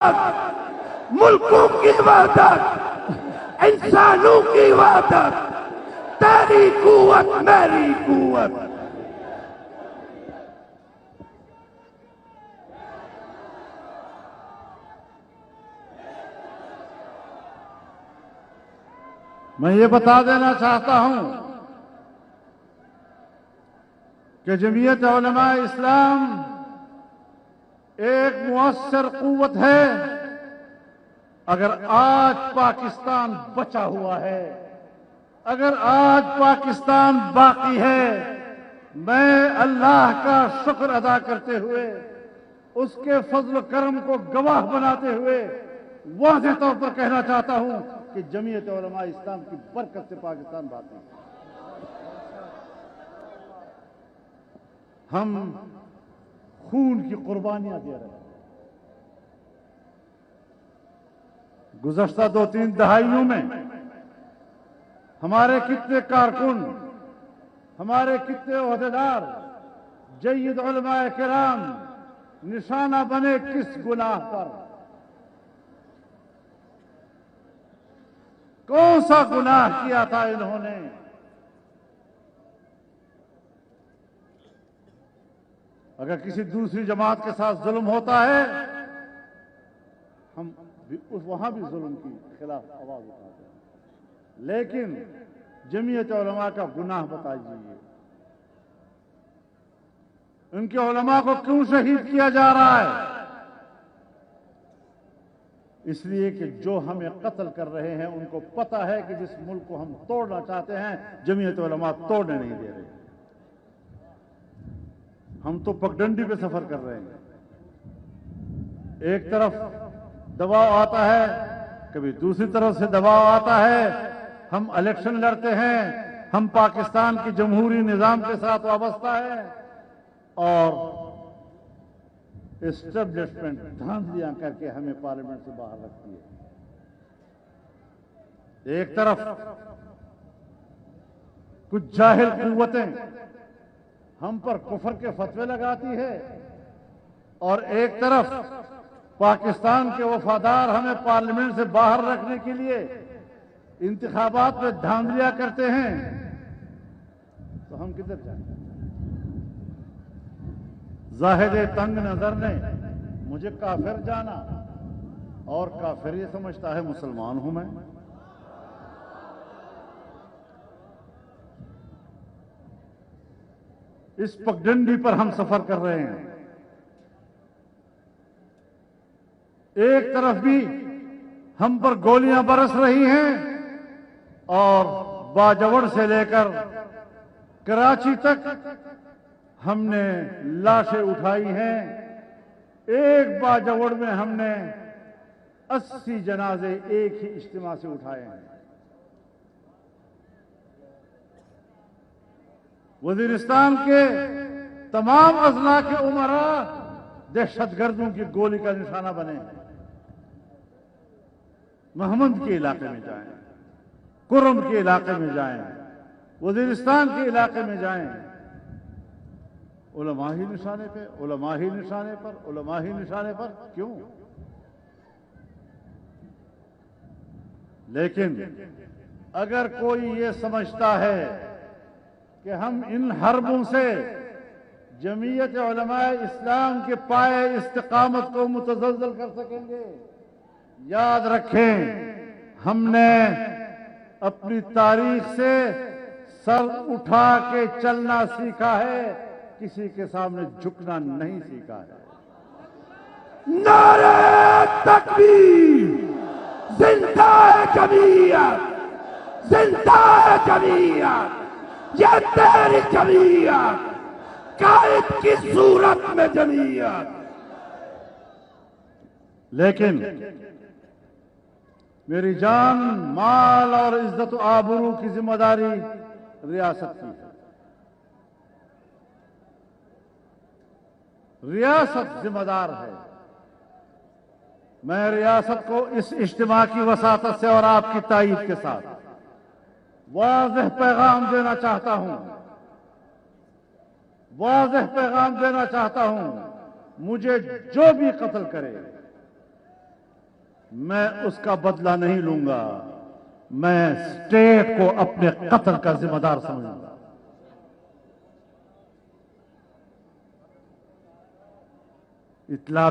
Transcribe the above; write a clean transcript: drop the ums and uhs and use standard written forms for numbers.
ملکوں کی وحدت، انسانوں کی وحدت، تیری قوت میری قوت۔ میں یہ بتا دینا چاہتا ہوں کہ جمعیت علماء اسلام ایک مؤثر قوت ہے۔ اگر آج پاکستان بچا ہوا ہے، اگر آج پاکستان باقی ہے، میں اللہ کا شکر ادا کرتے ہوئے، اس کے فضل و کرم کو گواہ بناتے ہوئے واضح طور پر کہنا چاہتا ہوں کہ جمعیت علماء اسلام کی برکت سے پاکستان باقی ہے۔ ہم خون کی قربانیاں دے رہے ہیں۔ گزشتہ 2-3 دہائیوں میں ہمارے کتنے کارکن، ہمارے کتنے عہدیدار، جید علماء کرام نشانہ بنے کس گناہ پر؟ کون سا گناہ کیا تھا انہوں نے؟ اگر کسی دوسری جماعت کے ساتھ ظلم ہوتا ہے، ہم وہاں بھی ظلم کی خلاف آواز اٹھاتے ہیں، لیکن جمعیت علماء کا گناہ بتائیے، ان کے علماء کو کیوں شہید کیا جا رہا ہے؟ اس لیے کہ جو ہمیں قتل کر رہے ہیں ان کو پتہ ہے کہ جس ملک کو ہم توڑنا چاہتے ہیں جمعیت علماء توڑنے نہیں دے رہے۔ ہم تو پگڈنڈی پہ سفر کر رہے ہیں۔ ایک طرف دباؤ آتا ہے، کبھی دوسری طرف سے دباؤ آتا ہے، ہم الیکشن لڑتے ہیں، ہم پاکستان کی جمہوری نظام کے ساتھ وابستہ ہیں، اور اسٹیبلشمنٹ دھاندلیاں کر کے ہمیں پارلیمنٹ سے باہر رکھتی ہے۔ ایک طرف کچھ جاہل قوتیں ہم پر کفر کے فتوے لگاتی ہے، اور ایک طرف پاکستان کے وفادار ہمیں پارلیمنٹ سے باہر رکھنے کے لیے انتخابات میں دھاندلیاں کرتے ہیں، تو ہم کدھر جائیں؟ زاہد تنگ نظر نے مجھے کافر جانا، اور کافر یہ سمجھتا ہے مسلمان ہوں میں۔ اس پگڈنڈی پر ہم سفر کر رہے ہیں۔ ایک طرف بھی ہم پر گولیاں برس رہی ہیں، اور باجوڑ سے لے کر کراچی تک ہم نے لاشیں اٹھائی ہیں۔ ایک باجوڑ میں ہم نے 80 جنازے ایک ہی اجتماع سے اٹھائے ہیں۔ وزیرستان کے تمام اضلاع کے امراء دہشت گردوں کی گولی کا نشانہ بنے ہیں۔ محمد کے علاقے میں جائیں، کرم کے علاقے میں جائیں، وزیرستان کے علاقے میں جائیں، علماء ہی نشانے پہ، علماء ہی نشانے پر، علماء ہی نشانے پر۔ کیوں؟ لیکن اگر کوئی یہ سمجھتا ہے کہ ہم ان حربوں سے جمعیت علماء اسلام کے پائے استقامت کو متزلزل کر سکیں گے، یاد رکھیں ہم نے اپنی تاریخ سے سر اٹھا کے چلنا سیکھا ہے، کسی کے سامنے جھکنا نہیں سیکھا ہے۔ نعرہ تکبیر! زندہ ہے جمعیت! زندہ ہے جمعیت! یہ تیری جمعیت! قائد کی صورت میں جمعیت! لیکن میری جان، مال اور عزت و آبرو کی ذمہ داری ریاست کی ہے۔ ریاست ذمہ دار ہے۔ میں ریاست کو اس اجتماع کی وساطت سے اور آپ کی تائید کے ساتھ واضح پیغام دینا چاہتا ہوں، واضح پیغام دینا چاہتا ہوں، مجھے جو بھی قتل کرے، میں اس کا بدلہ نہیں لوں گا، میں اسٹیٹ کو اپنے قتل کا ذمہ دار سمجھوں گا۔ اطلاع